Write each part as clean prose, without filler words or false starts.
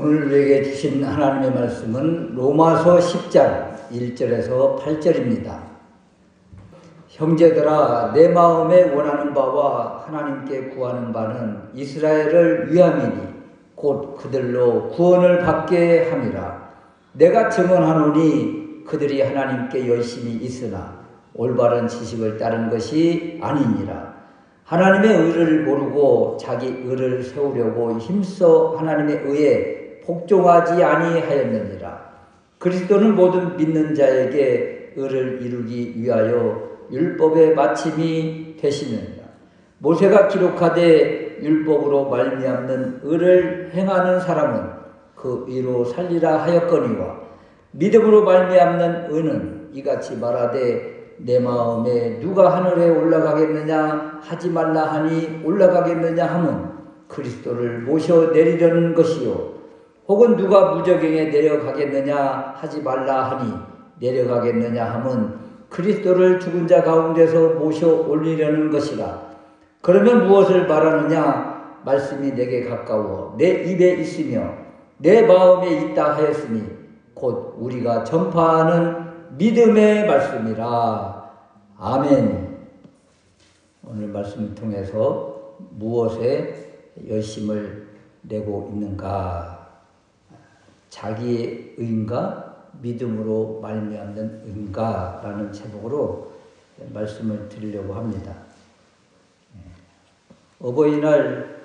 오늘 우리에게 주신 하나님의 말씀은 로마서 10장 1절에서 8절입니다. 형제들아, 내 마음에 원하는 바와 하나님께 구하는 바는 이스라엘을 위함이니 곧 그들로 구원을 받게 함이라. 내가 증언하노니 그들이 하나님께 열심히 있으나 올바른 지식을 따른 것이 아니니라. 하나님의 의를 모르고 자기 의를 세우려고 힘써 하나님의 의에 복종하지 아니하였느니라. 그리스도는 모든 믿는 자에게 의를 이루기 위하여 율법의 마침이 되시느니라. 모세가 기록하되 율법으로 말미암는 의를 행하는 사람은 그 의로 살리라 하였거니와 믿음으로 말미암는 의는 이같이 말하되 내 마음에 누가 하늘에 올라가겠느냐 하지 말라 하니 올라가겠느냐 하면 그리스도를 모셔 내리려는 것이요, 혹은 누가 무저갱에 내려가겠느냐 하지 말라 하니 내려가겠느냐 하면 그리스도를 죽은 자 가운데서 모셔 올리려는 것이라. 그러면 무엇을 말하느냐? 말씀이 내게 가까워 내 입에 있으며 내 마음에 있다 하였으니 곧 우리가 전파하는 믿음의 말씀이라. 아멘. 오늘 말씀을 통해서 무엇에 열심을 내고 있는가? 자기의 의인가? 믿음으로 말미암는 의인가? 라는 제목으로 말씀을 드리려고 합니다. 어버이날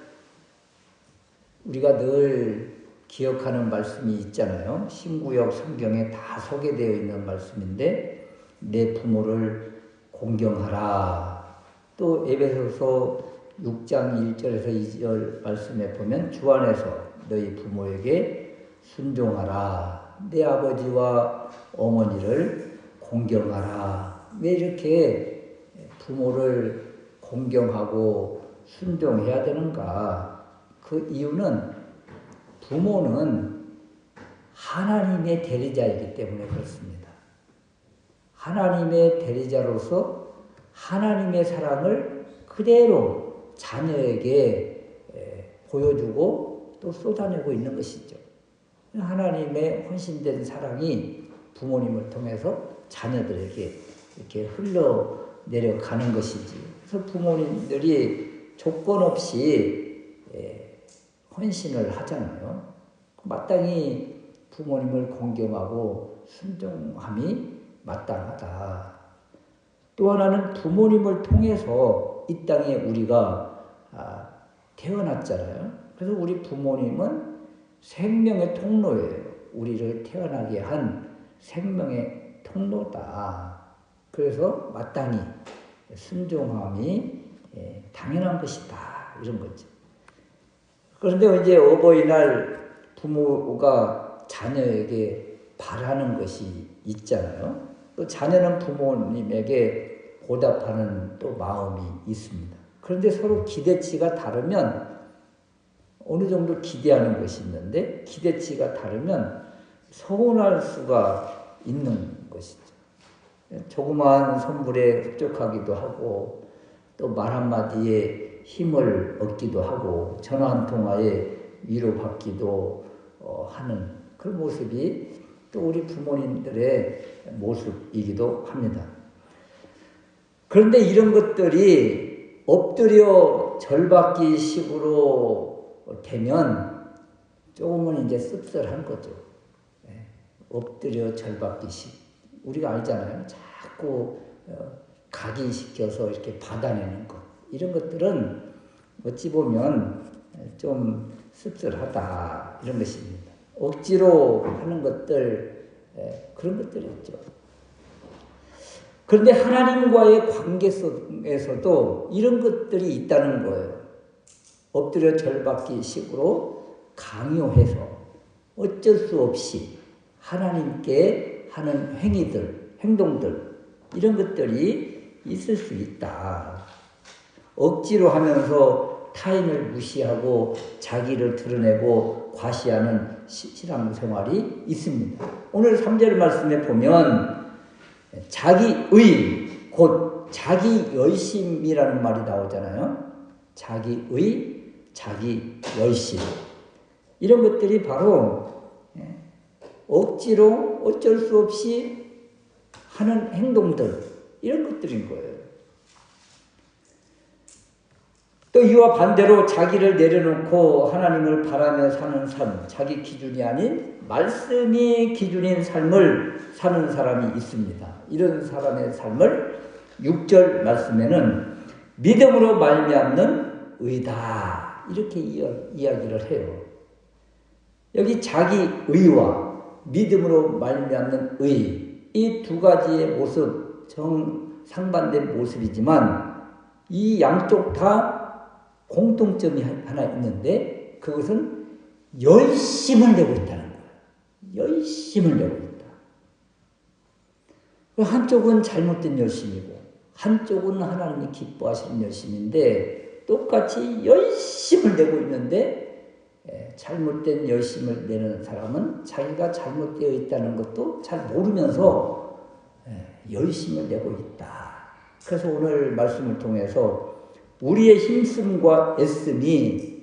우리가 늘 기억하는 말씀이 있잖아요. 신구역 성경에 다 소개되어 있는 말씀인데 내 부모를 공경하라. 또 에베소서 6장 1절에서 2절 말씀에 보면 주 안에서 너희 부모에게 순종하라. 내 아버지와 어머니를 공경하라. 왜 이렇게 부모를 공경하고 순종해야 되는가? 그 이유는 부모는 하나님의 대리자이기 때문에 그렇습니다. 하나님의 대리자로서 하나님의 사랑을 그대로 자녀에게 보여주고 또 쏟아내고 있는 것이죠. 하나님의 헌신된 사랑이 부모님을 통해서 자녀들에게 이렇게 흘러내려가는 것이지. 그래서 부모님들이 조건 없이 헌신을 하잖아요. 마땅히 부모님을 공경하고 순종함이 마땅하다. 또 하나는 부모님을 통해서 이 땅에 우리가 태어났잖아요. 그래서 우리 부모님은 생명의 통로예요. 우리를 태어나게 한 생명의 통로다. 그래서 마땅히 순종함이 당연한 것이다. 이런 거죠. 그런데 이제 어버이날 부모가 자녀에게 바라는 것이 있잖아요. 또 자녀는 부모님에게 보답하는 또 마음이 있습니다. 그런데 서로 기대치가 다르면 어느 정도 기대하는 것이 있는데 기대치가 다르면 서운할 수가 있는 것이죠. 조그마한 선물에 흡족하기도 하고 또 말 한마디에 힘을 얻기도 하고 전화 한 통화에 위로받기도 하는 그런 모습이 또 우리 부모님들의 모습이기도 합니다. 그런데 이런 것들이 엎드려 절받기 식으로 되면 조금은 이제 씁쓸한 거죠. 엎드려 절받기 식. 우리가 알잖아요. 자꾸 각인시켜서 이렇게 받아내는 것. 이런 것들은 어찌 보면 좀 씁쓸하다. 이런 것입니다. 억지로 하는 것들, 그런 것들이 있죠. 그런데 하나님과의 관계 속에서도 이런 것들이 있다는 거예요. 엎드려 절받기 식으로 강요해서 어쩔 수 없이 하나님께 하는 행위들, 행동들, 이런 것들이 있을 수 있다. 억지로 하면서 타인을 무시하고 자기를 드러내고 과시하는 신앙생활이 있습니다. 오늘 3절 말씀에 보면 자기의, 곧 자기 열심이라는 말이 나오잖아요. 자기의, 자기 열심. 이런 것들이 바로 억지로 어쩔 수 없이 하는 행동들, 이런 것들인 거예요. 또 이와 반대로 자기를 내려놓고 하나님을 바라며 사는 삶, 자기 기준이 아닌 말씀이 기준인 삶을 사는 사람이 있습니다. 이런 사람의 삶을 6절 말씀에는 믿음으로 말미암는 의다, 이렇게 이야기를 해요. 여기 자기 의와 믿음으로 말미암는 의, 이 두 가지의 모습, 정상반된 모습이지만 이 양쪽 다 공통점이 하나 있는데, 그것은 열심을 내고 있다는 거예요. 열심을 내고 있다. 한쪽은 잘못된 열심이고 한쪽은 하나님이 기뻐하시는 열심인데, 똑같이 열심을 내고 있는데 잘못된 열심을 내는 사람은 자기가 잘못되어 있다는 것도 잘 모르면서 열심을 내고 있다. 그래서 오늘 말씀을 통해서 우리의 힘씀과 애씀이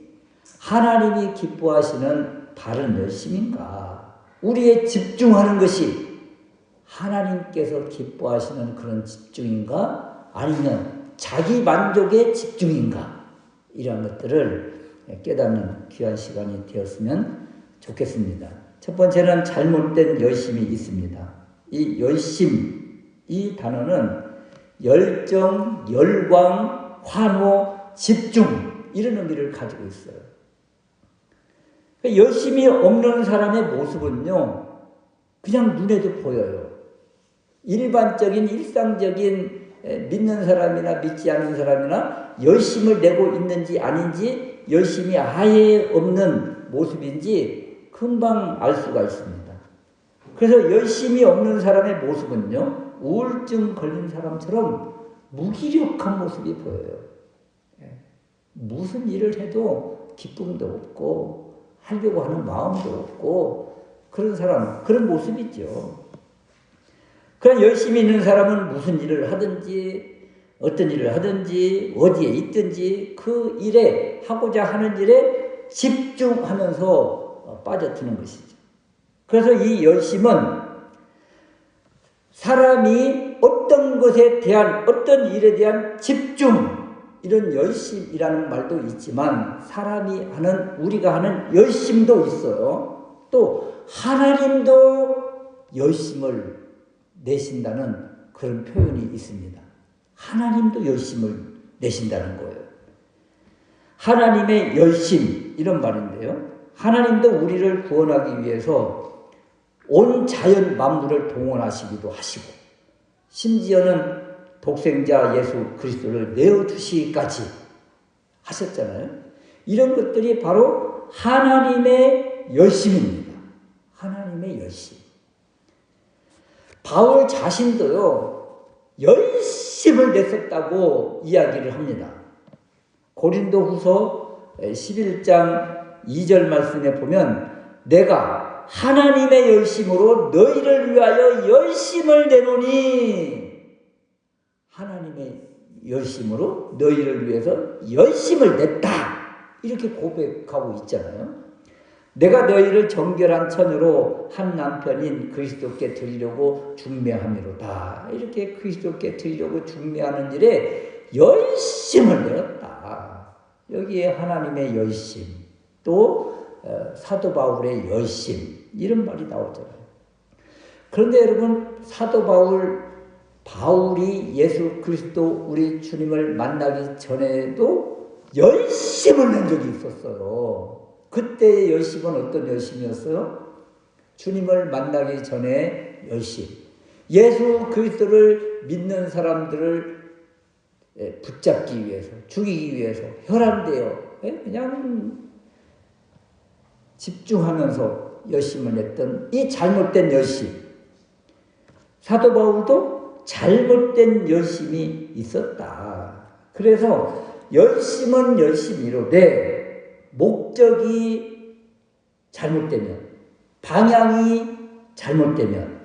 하나님이 기뻐하시는 바른 열심인가, 우리의 집중하는 것이 하나님께서 기뻐하시는 그런 집중인가, 아니면 자기 만족의 집중인가, 이런 것들을 깨닫는 귀한 시간이 되었으면 좋겠습니다. 첫 번째는 잘못된 열심이 있습니다. 이 열심, 이 단어는 열정, 열광, 환호, 집중, 이런 의미를 가지고 있어요. 열심이 없는 사람의 모습은요, 그냥 눈에도 보여요. 일반적인 일상적인 믿는 사람이나 믿지 않는 사람이나 열심을 내고 있는지 아닌지, 열심이 아예 없는 모습인지 금방 알 수가 있습니다. 그래서 열심이 없는 사람의 모습은요, 우울증 걸린 사람처럼 무기력한 모습이 보여요. 무슨 일을 해도 기쁨도 없고 하려고 하는 마음도 없고 그런 사람, 그런 모습이죠. 그런 열심히 있는 사람은 무슨 일을 하든지 어떤 일을 하든지 어디에 있든지 그 일에, 하고자 하는 일에 집중하면서 빠져드는 것이죠. 그래서 이 열심은 사람이 어떤 것에 대한, 어떤 일에 대한 집중, 이런 열심이라는 말도 있지만 사람이 하는, 우리가 하는 열심도 있어요. 또 하나님도 열심을 내신다는 그런 표현이 있습니다. 하나님도 열심을 내신다는 거예요. 하나님의 열심, 이런 말인데요, 하나님도 우리를 구원하기 위해서 온 자연 만물을 동원하시기도 하시고, 심지어는 독생자 예수 그리스도를 내어주시기까지 하셨잖아요. 이런 것들이 바로 하나님의 열심입니다. 하나님의 열심. 바울 자신도요, 열심을 냈었다고 이야기를 합니다. 고린도후서 11장 2절 말씀에 보면, 내가 하나님의 열심으로 너희를 위하여 열심을 내노니, 하나님의 열심으로 너희를 위해서 열심을 냈다, 이렇게 고백하고 있잖아요. 내가 너희를 정결한 처녀로 한 남편인 그리스도께 드리려고 중매함이로다, 이렇게 그리스도께 드리려고 중매하는 일에 열심을 내었다. 여기에 하나님의 열심, 또 사도 바울의 열심, 이런 말이 나오잖아요. 그런데 여러분, 사도 바울이 예수 그리스도 우리 주님을 만나기 전에도 열심을 낸 적이 있었어요. 그때의 열심은 어떤 열심이었어요? 주님을 만나기 전에 열심. 예수 그리스도를 믿는 사람들을 붙잡기 위해서, 죽이기 위해서 혈안되어 그냥 집중하면서 열심을 냈던 이 잘못된 열심. 사도 바울도 잘못된 열심이 있었다. 그래서 열심은 열심이로되 목적이 잘못되면, 방향이 잘못되면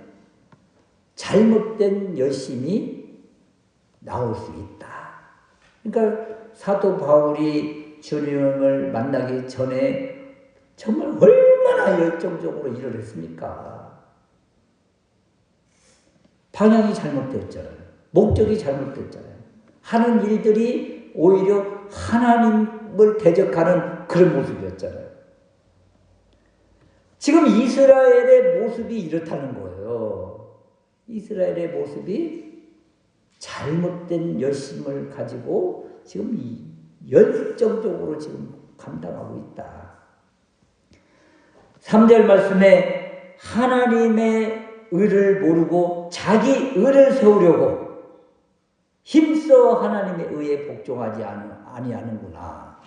잘못된 열심이 나올 수 있다. 그러니까 사도 바울이 주님을 만나기 전에 정말 얼마나 열정적으로 일을 했습니까? 방향이 잘못됐잖아요. 목적이 잘못됐잖아요. 하는 일들이 오히려 하나님을 대적하는 그런 모습이었잖아요. 지금 이스라엘의 모습이 이렇다는 거예요. 이스라엘의 모습이 잘못된 열심을 가지고 지금 열정적으로 지금 감당하고 있다. 3절 말씀에 하나님의 의를 모르고 자기 의를 세우려고 힘써 하나님의 의에 복종하지 아니하는구나.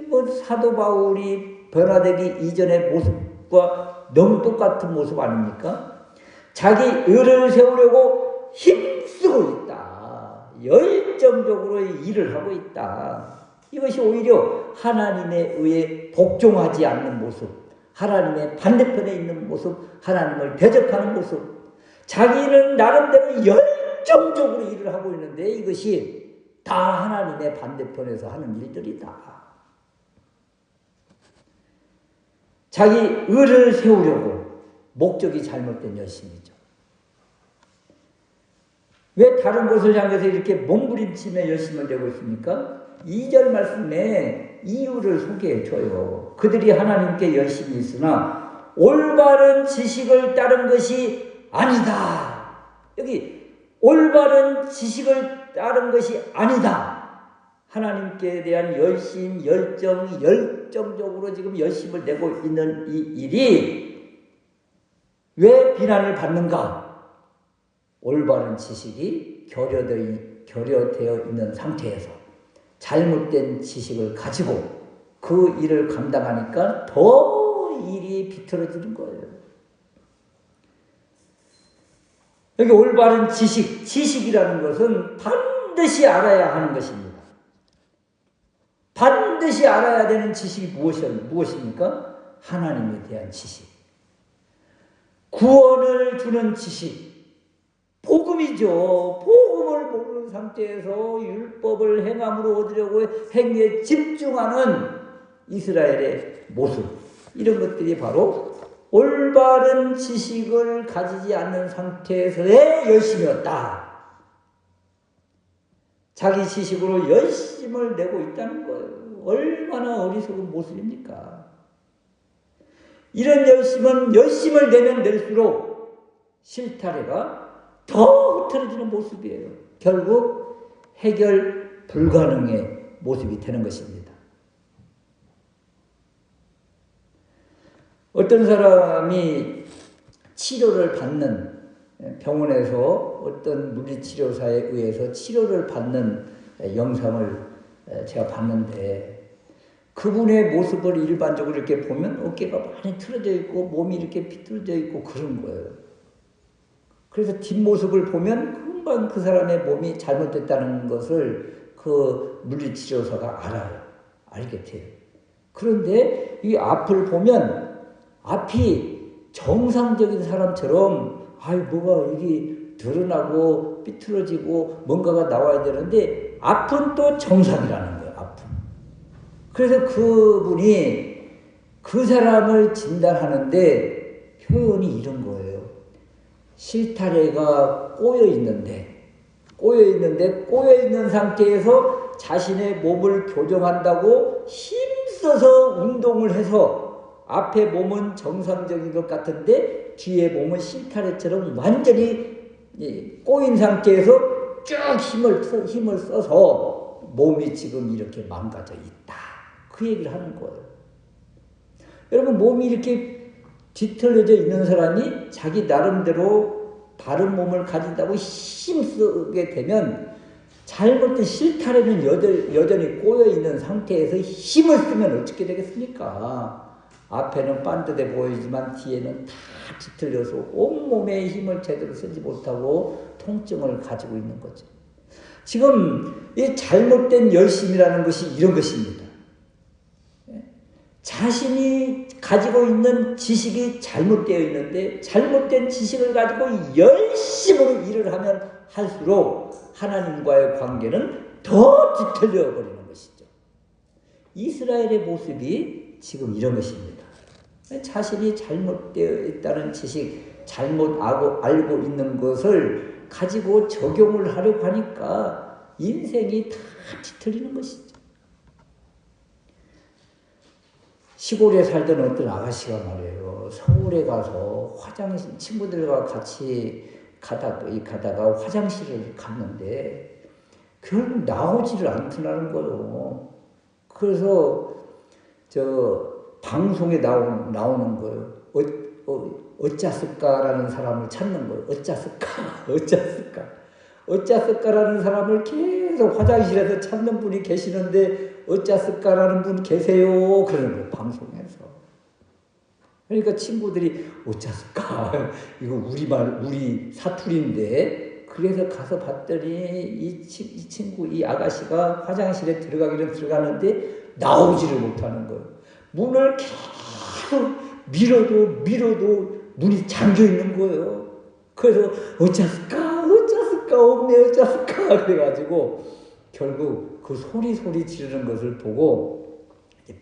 뭐 사도 바울이 변화되기 이전의 모습과 너무 똑같은 모습 아닙니까? 자기 의를 세우려고 힘쓰고 있다. 열정적으로 일을 하고 있다. 이것이 오히려 하나님의 의에 복종하지 않는 모습, 하나님의 반대편에 있는 모습, 하나님을 대적하는 모습, 자기는 나름대로 열정적으로 일을 하고 있는데 이것이 다 하나님의 반대편에서 하는 일들이다. 자기 의를 세우려고 목적이 잘못된 열심이죠. 왜 다른 것을 향해서 이렇게 몸부림치며 열심을 내고 있습니까? 2절 말씀에 이유를 소개해 줘요. 그들이 하나님께 열심히 있으나 올바른 지식을 따른 것이 아니다. 여기 올바른 지식을 따른 것이 아니다. 하나님께 대한 열심, 열정적으로 지금 열심을 내고 있는 이 일이 왜 비난을 받는가? 올바른 지식이 결여되어 있는 상태에서 잘못된 지식을 가지고 그 일을 감당하니까 더 일이 비틀어지는 거예요. 여기 올바른 지식이라는 것은 반드시 알아야 하는 것입니다. 반드시 알아야 되는 지식이 무엇입니까? 하나님에 대한 지식. 구원을 주는 지식. 복음이죠. 복음을 모르는 상태에서 율법을 행함으로 얻으려고 행위에 집중하는 이스라엘의 모습. 이런 것들이 바로 올바른 지식을 가지지 않는 상태에서의 열심이었다. 자기 지식으로 열심을 내고 있다는 거예요. 얼마나 어리석은 모습입니까? 이런 열심을 내면 낼수록 실타래가 더 흐트러지는 모습이에요. 결국 해결 불가능의 모습이 되는 것입니다. 어떤 사람이 치료를 받는 병원에서 어떤 물리치료사에 의해서 치료를 받는 영상을 제가 봤는데 그분의 모습을 일반적으로 이렇게 보면 어깨가 많이 틀어져 있고 몸이 이렇게 비틀어져 있고 그런 거예요. 그래서 뒷모습을 보면 금방 그 사람의 몸이 잘못됐다는 것을 그 물리치료사가 알게 돼요. 그런데 이 앞을 보면 앞이 정상적인 사람처럼 뭐가 여기 드러나고 삐뚤어지고 뭔가가 나와야 되는데 앞은 또 정상이라는 거예요. 앞은. 그래서 그분이 그 사람을 진단하는데 표현이 이런 거예요. 실타래가 꼬여있는 상태에서 자신의 몸을 교정한다고 힘써서 운동을 해서 앞에 몸은 정상적인 것 같은데 뒤에 몸은 실타래처럼 완전히 꼬인 상태에서 쭉 힘을 써서 몸이 지금 이렇게 망가져 있다. 그 얘기를 하는 거예요. 여러분 몸이 이렇게 뒤틀려져 있는 사람이 자기 나름대로 다른 몸을 가진다고 힘쓰게 되면 잘못된 실타래는 여전히 꼬여있는 상태에서 힘을 쓰면 어떻게 되겠습니까? 앞에는 반듯해 보이지만 뒤에는 다 뒤틀려서 온몸에 힘을 제대로 쓰지 못하고 통증을 가지고 있는 거죠. 지금 이 잘못된 열심이라는 것이 이런 것입니다. 자신이 가지고 있는 지식이 잘못되어 있는데 잘못된 지식을 가지고 열심으로 일을 하면 할수록 하나님과의 관계는 더 뒤틀려 버리는 것이죠. 이스라엘의 모습이 지금 이런 것입니다. 자신이 잘못되어 있다는 지식, 잘못 알고 있는 것을 가지고 적용을 하려고 하니까 인생이 다 뒤틀리는 것이죠. 시골에 살던 어떤 아가씨가 말이에요. 서울에 가서 화장실, 친구들과 같이 가다가 화장실을 갔는데 결국 나오지를 않더라는 거예요. 그래서 방송에 나오는 거예요. 어쩌을까라는 사람을 찾는 거예요. 어쩌을까라는 사람을 계속 화장실에서 찾는 분이 계시는데 어쩌을까라는 분 계세요. 그러는 거예요. 방송에서. 그러니까 친구들이 어쩌을까 이거 우리 사투리인데 그래서 가서 봤더니 이 친구 이 아가씨가 화장실에 들어가기는 들어가는데 나오지를 못하는 거예요. 문을 계속 밀어도 문이 잠겨 있는 거예요. 그래서 어쩌을까 없네 그래가지고 결국 그 소리 지르는 것을 보고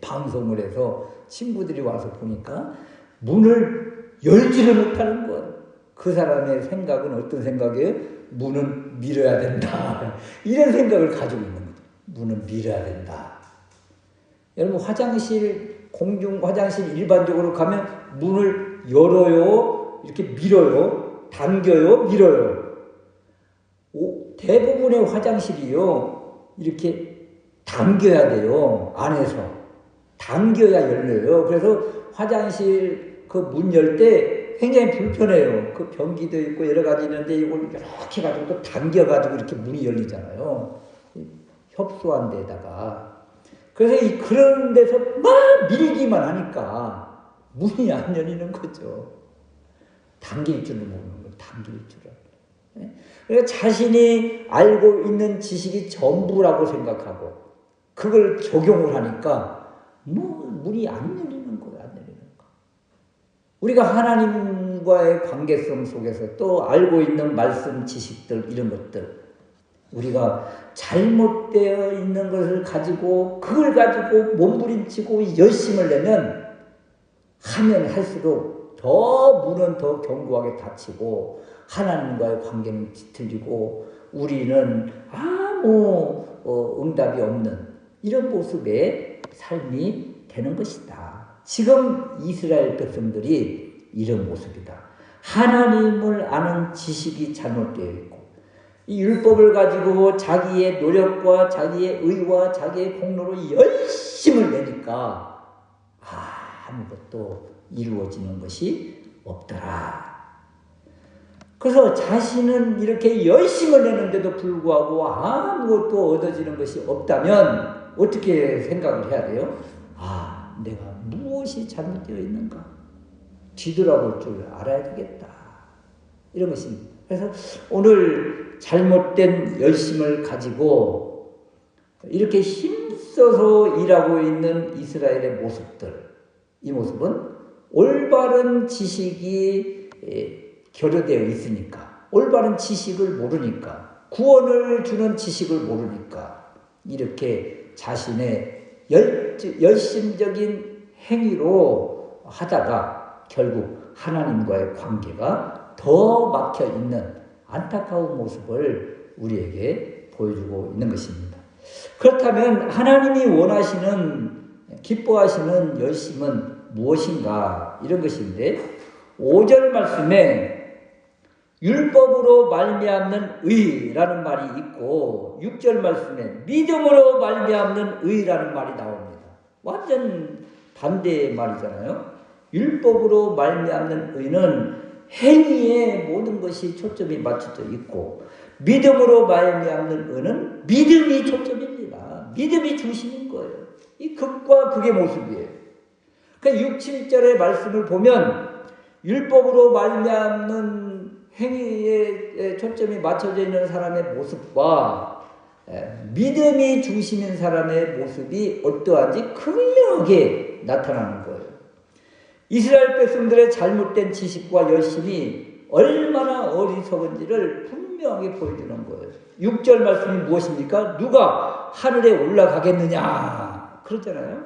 방송을 해서 친구들이 와서 보니까 문을 열지를 못하는 거예요. 그 사람의 생각은 어떤 생각이에요? 문은 밀어야 된다. 이런 생각을 가지고 있는 거죠. 문은 밀어야 된다. 여러분 공중 화장실 일반적으로 가면 문을 열어요, 이렇게 밀어요, 당겨요, 밀어요. 대부분의 화장실이요 이렇게 당겨야 돼요. 안에서 당겨야 열려요. 그래서 화장실 그 문 열 때 굉장히 불편해요. 그 변기도 있고 여러 가지 있는데 이걸 이렇게 가지고 또 당겨가지고 이렇게 문이 열리잖아요. 협소한 데다가. 그래서 그런 데서 막 밀기만 하니까 문이 안 열리는 거죠. 당길 줄을 모르는 거예요. 당길 줄을. 그러니까 자신이 알고 있는 지식이 전부라고 생각하고 그걸 적용을 하니까 문이 안 열리는 거예요. 안 열리는 거. 우리가 하나님과의 관계성 속에서 또 알고 있는 말씀 지식들 이런 것들 우리가 잘못되어 있는 것을 가지고 그걸 가지고 몸부림치고 열심을 내면 하면 할수록 더 문은 더 견고하게 닫히고 하나님과의 관계는 뒤틀리고 우리는 아무 응답이 없는 이런 모습의 삶이 되는 것이다. 지금 이스라엘 백성들이 이런 모습이다. 하나님을 아는 지식이 잘못되어 있고 이 율법을 가지고 자기의 노력과 자기의 의와 자기의 공로로 열심을 내니까 아무것도 이루어지는 것이 없더라. 그래서 자신은 이렇게 열심을 내는데도 불구하고 아무것도 얻어지는 것이 없다면 어떻게 생각을 해야 돼요? 내가 무엇이 잘못되어 있는가? 뒤돌아볼 줄 알아야 되겠다. 이런 것입니다. 그래서 오늘 잘못된 열심을 가지고 이렇게 힘써서 일하고 있는 이스라엘의 모습들, 이 모습은 올바른 지식이 결여되어 있으니까, 올바른 지식을 모르니까, 구원을 주는 지식을 모르니까 이렇게 자신의 열심적인 행위로 하다가 결국 하나님과의 관계가 더 막혀있는 안타까운 모습을 우리에게 보여주고 있는 것입니다. 그렇다면 하나님이 원하시는 기뻐하시는 열심은 무엇인가 이런 것인데 5절 말씀에 율법으로 말미암는 의라는 말이 있고 6절 말씀에 믿음으로 말미암는 의라는 말이 나옵니다. 완전 반대의 말이잖아요. 율법으로 말미암는 의는 행위에 모든 것이 초점이 맞춰져 있고 믿음으로 말미암는 의는 믿음이 초점입니다. 믿음이 중심인 거예요. 이 극과 극의 모습이에요. 그러니까 6, 7절의 말씀을 보면 율법으로 말미암는 행위에 초점이 맞춰져 있는 사람의 모습과 믿음이 중심인 사람의 모습이 어떠한지 극명하게 나타나는 거예요. 이스라엘 백성들의 잘못된 지식과 열심이 얼마나 어리석은지를 분명하게 보여주는 거예요. 6절 말씀이 무엇입니까? 누가 하늘에 올라가겠느냐 그러잖아요.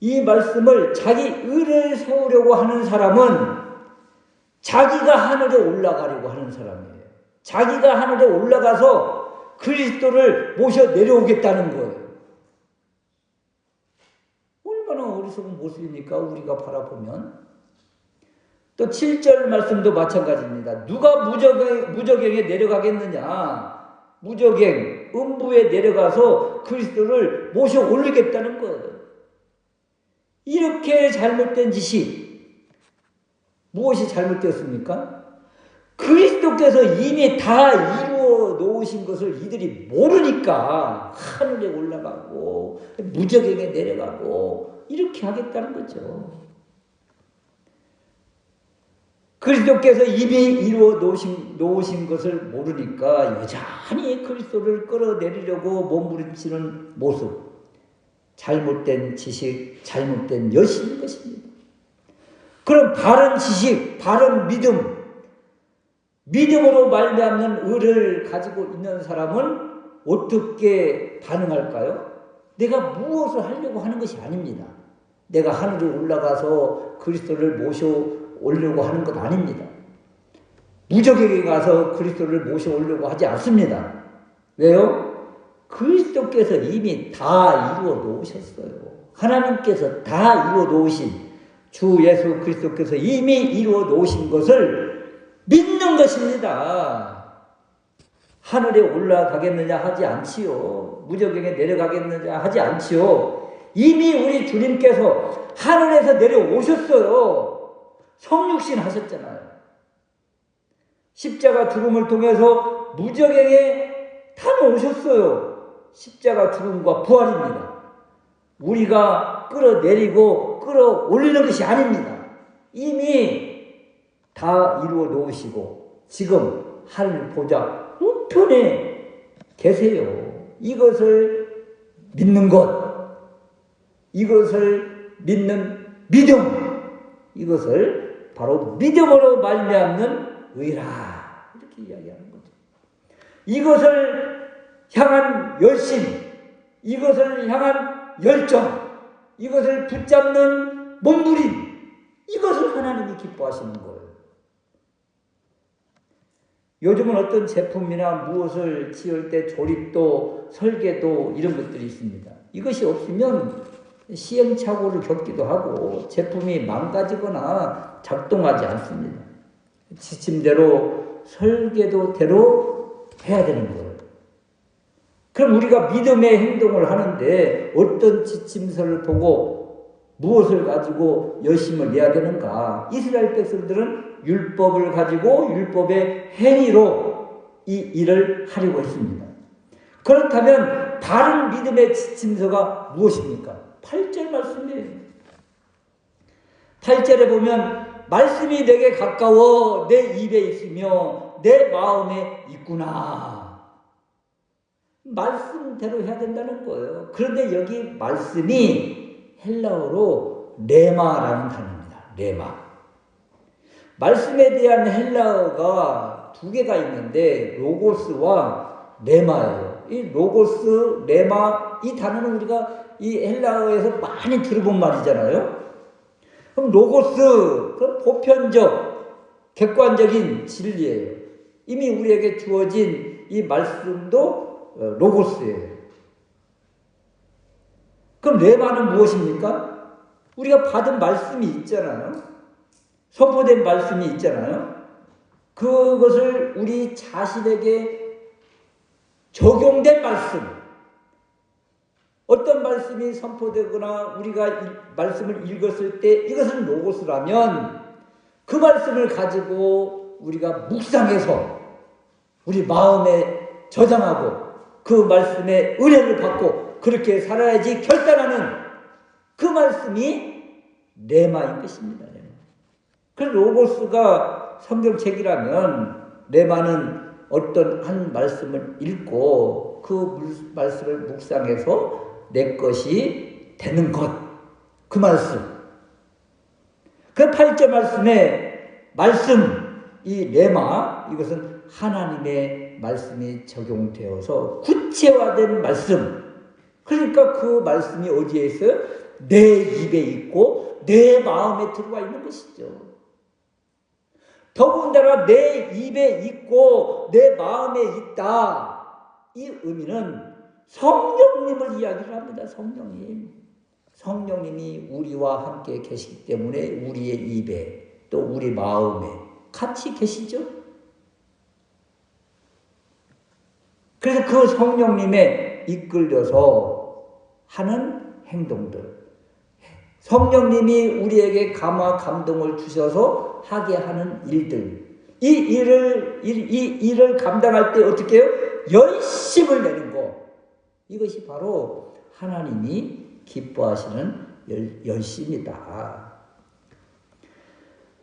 이 말씀을 자기 의를 세우려고 하는 사람은 자기가 하늘에 올라가려고 하는 사람이에요. 자기가 하늘에 올라가서 그리스도를 모셔 내려오겠다는 거예요. 얼마나 어리석은 모습입니까? 우리가 바라보면. 또 7절 말씀도 마찬가지입니다. 누가 무저갱에 내려가겠느냐? 무저갱, 음부에 내려가서 그리스도를 모셔 올리겠다는 거예요. 이렇게 잘못된 지식, 무엇이 잘못되었습니까? 그리스도께서 이미 다 이루어 놓으신 것을 이들이 모르니까 하늘에 올라가고 무저갱에 내려가고 이렇게 하겠다는 거죠. 그리스도께서 이미 이루어 놓으신 것을 모르니까 여전히 그리스도를 끌어내리려고 몸부림치는 모습, 잘못된 지식, 잘못된 여신인 것입니다. 그럼 바른 지식, 바른 믿음으로 말미암는 의를 가지고 있는 사람은 어떻게 반응할까요? 내가 무엇을 하려고 하는 것이 아닙니다. 내가 하늘에 올라가서 그리스도를 모셔 오려고 하는 것 아닙니다. 무저갱에 가서 그리스도를 모셔 오려고 하지 않습니다. 왜요? 그리스도께서 이미 다 이루어 놓으셨어요. 하나님께서 다 이루어 놓으신 주 예수 그리스도께서 이미 이루어 놓으신 것을 믿는 것입니다. 하늘에 올라가겠느냐 하지 않지요. 무저갱에 내려가겠느냐 하지 않지요. 이미 우리 주님께서 하늘에서 내려오셨어요. 성육신 하셨잖아요. 십자가 죽음을 통해서 무저갱에 다 오셨어요. 십자가 죽음과 부활입니다. 우리가 끌어내리고 끌어올리는 것이 아닙니다. 이미 다 이루어 놓으시고 지금 하늘 보좌 우편에 계세요. 이것을 믿는 것, 이것을 믿는 믿음, 이것을 바로 믿음으로 말미암는 의라 이렇게 이야기하는 거죠. 이것을 향한 열심, 이것을 향한 열정, 이것을 붙잡는 몸부림, 이것을 하나님이 기뻐하시는 거예요. 요즘은 어떤 제품이나 무엇을 지을 때 조립도, 설계도 이런 것들이 있습니다. 이것이 없으면 시행착오를 겪기도 하고 제품이 망가지거나 작동하지 않습니다. 지침대로 설계도대로 해야 되는 거예요. 그럼 우리가 믿음의 행동을 하는데 어떤 지침서를 보고 무엇을 가지고 열심을 내야 되는가? 이스라엘 백성들은 율법을 가지고 율법의 행위로 이 일을 하려고 했습니다. 그렇다면 바른 믿음의 지침서가 무엇입니까? 8절 말씀이에요. 8절에 보면 말씀이 내게 가까워 내 입에 있으며 내 마음에 있구나. 말씀대로 해야 된다는 거예요. 그런데 여기 말씀이 헬라어로 레마라는 단어입니다. 레마. 말씀에 대한 헬라어가 두 개가 있는데 로고스와 레마예요. 이 로고스, 레마 이 단어는 우리가 이 헬라어에서 많이 들어본 말이잖아요. 그럼 로고스, 그 보편적, 객관적인 진리예요. 이미 우리에게 주어진 이 말씀도 로고스예요. 그럼 레마는 무엇입니까? 우리가 받은 말씀이 있잖아요. 선포된 말씀이 있잖아요. 그것을 우리 자신에게 적용된 말씀, 어떤 말씀이 선포되거나 우리가 말씀을 읽었을 때 이것은 로고스라면 그 말씀을 가지고 우리가 묵상해서 우리 마음에 저장하고 그 말씀의 은혜를 받고 그렇게 살아야지 결단하는 그 말씀이 레마인 것입니다. 그 로고스가 성경책이라면 레마는 어떤 한 말씀을 읽고 그 말씀을 묵상해서 내 것이 되는 것, 그 말씀. 그 8절 말씀에 말씀, 이 레마, 이것은 하나님의 말씀이 적용되어서 구체화된 말씀, 그러니까 그 말씀이 어디에 있어요? 내 입에 있고 내 마음에 들어와 있는 것이죠. 더군다나 내 입에 있고 내 마음에 있다. 이 의미는 성령님을 이야기를 합니다. 성령님. 성령님이 우리와 함께 계시기 때문에 우리의 입에 또 우리 마음에 같이 계시죠. 그래서 그 성령님에 이끌려서 하는 행동들, 성령님이 우리에게 감화 감동을 주셔서 하게 하는 일들, 이 일을 감당할 때 어떻게 해요? 열심을 내는 것. 이것이 바로 하나님이 기뻐하시는 열심이다.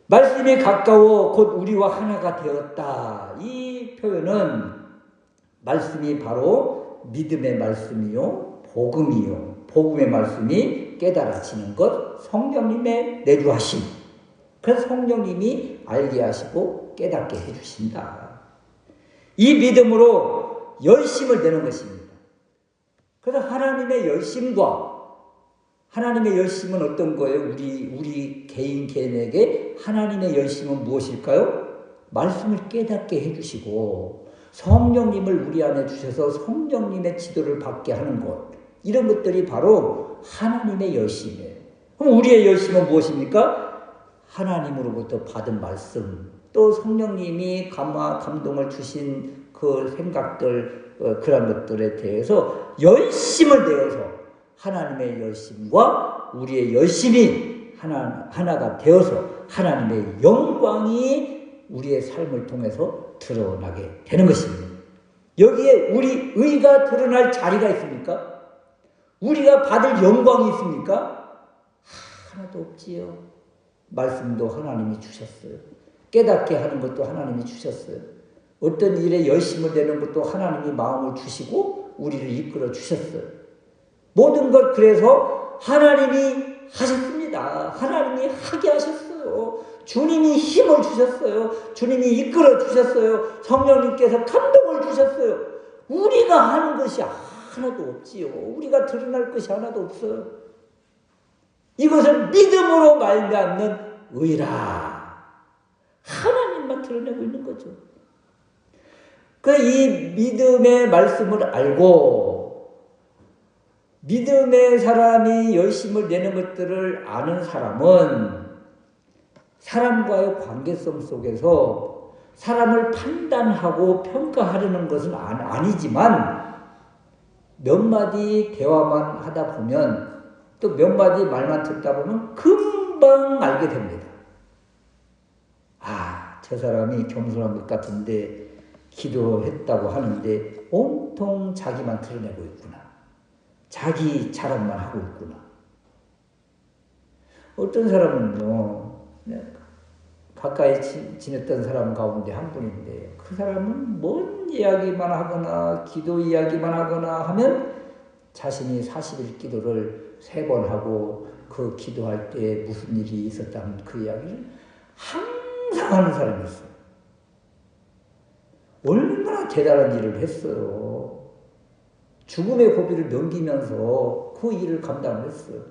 말씀이 가까워 곧 우리와 하나가 되었다. 이 표현은 말씀이 바로 믿음의 말씀이요, 복음이요. 복음의 말씀이 깨달아지는 것, 성령님의 내주하심. 그래서 성령님이 알게 하시고 깨닫게 해주신다. 이 믿음으로 열심을 내는 것입니다. 그래서 하나님의 열심과 하나님의 열심은 어떤 거예요? 우리 개인에게 하나님의 열심은 무엇일까요? 말씀을 깨닫게 해주시고 성령님을 우리 안에 주셔서 성령님의 지도를 받게 하는 것, 이런 것들이 바로 하나님의 열심이에요. 그럼 우리의 열심은 무엇입니까? 하나님으로부터 받은 말씀, 또 성령님이 감동을 주신 그 생각들, 그런 것들에 대해서 열심을 내어서 하나님의 열심과 우리의 열심이 하나가 되어서 하나님의 영광이 우리의 삶을 통해서 드러나게 되는 것입니다. 여기에 우리 의가 드러날 자리가 있습니까? 우리가 받을 영광이 있습니까? 하나도 없지요. 말씀도 하나님이 주셨어요. 깨닫게 하는 것도 하나님이 주셨어요. 어떤 일에 열심을 내는 것도 하나님이 마음을 주시고 우리를 이끌어 주셨어요. 모든 것 그래서 하나님이 하셨습니다. 하나님이 하게 하셨어요. 주님이 힘을 주셨어요. 주님이 이끌어 주셨어요. 성령님께서 감동을 주셨어요. 우리가 하는 것이 하나도 없지요. 우리가 드러날 것이 하나도 없어요. 이것을 믿음으로 말미암는 의라. 하나님만 드러내고 있는 거죠. 이 믿음의 말씀을 알고 믿음의 사람이 열심을 내는 것들을 아는 사람은 사람과의 관계성 속에서 사람을 판단하고 평가하려는 것은 아니지만 몇 마디 대화만 하다 보면 또 몇 마디 말만 듣다 보면 금방 알게 됩니다. 아, 저 사람이 겸손한 것 같은데 기도했다고 하는데 온통 자기만 드러내고 있구나. 자기 자랑만 하고 있구나. 어떤 사람은요, 가까이 지냈던 사람 가운데 한 분인데 그 사람은 뭔 이야기만 하거나 기도 이야기만 하거나 하면 자신이 40일 기도를 3번 하고 그 기도할 때 무슨 일이 있었다는 그 이야기를 항상 하는 사람이었어요. 얼마나 대단한 일을 했어요. 죽음의 고비를 넘기면서 그 일을 감당을 했어요.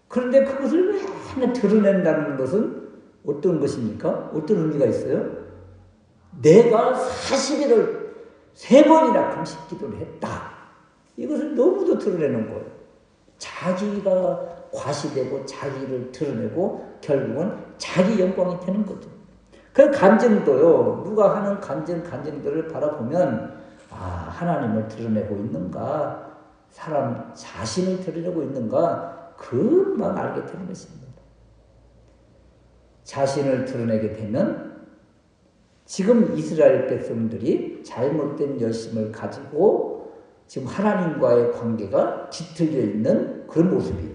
그런데 그것을 맨날 드러낸다는 것은 어떤 것입니까? 어떤 의미가 있어요? 내가 40일을 3번이나 금식 기도를 했다. 이것을 너무도 드러내는 거예요. 자기가 과시되고 자기를 드러내고 결국은 자기 영광이 되는 거죠. 그 간증도요. 누가 하는 간증들을 바라보면 하나님을 드러내고 있는가, 사람 자신을 드러내고 있는가 금방 알게 되는 것입니다. 자신을 드러내게 되면 지금 이스라엘 백성들이 잘못된 열심을 가지고 지금 하나님과의 관계가 뒤틀려 있는 그런 모습이에요.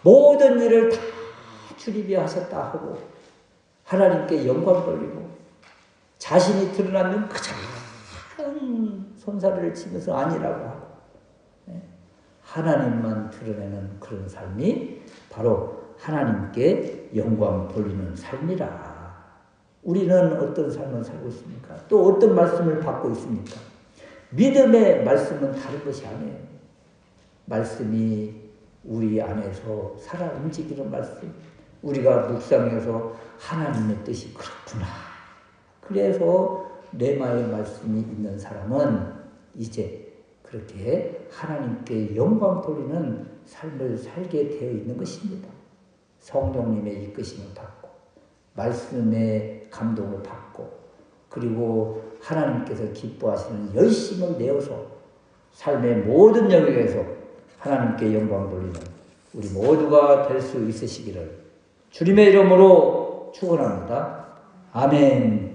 모든 일을 다 주님이 하셨다 하고 하나님께 영광 돌리고 자신이 드러나면 가장 손사래를 치면서 아니라고 하고 하나님만 드러내는 그런 삶이 바로 하나님께 영광 돌리는 삶이라. 우리는 어떤 삶을 살고 있습니까? 또 어떤 말씀을 받고 있습니까? 믿음의 말씀은 다른 것이 아니에요. 말씀이 우리 안에서 살아 움직이는 말씀, 우리가 묵상해서 하나님의 뜻이 그렇구나. 그래서 레마의 말씀이 있는 사람은 이제 그렇게 하나님께 영광 돌리는 삶을 살게 되어 있는 것입니다. 성령님의 이끄심을 받고 말씀의 감동을 받고 그리고 하나님께서 기뻐하시는 열심을 내어서 삶의 모든 영역에서 하나님께 영광 돌리는 우리 모두가 될 수 있으시기를 주님의 이름으로 축원합니다. 아멘.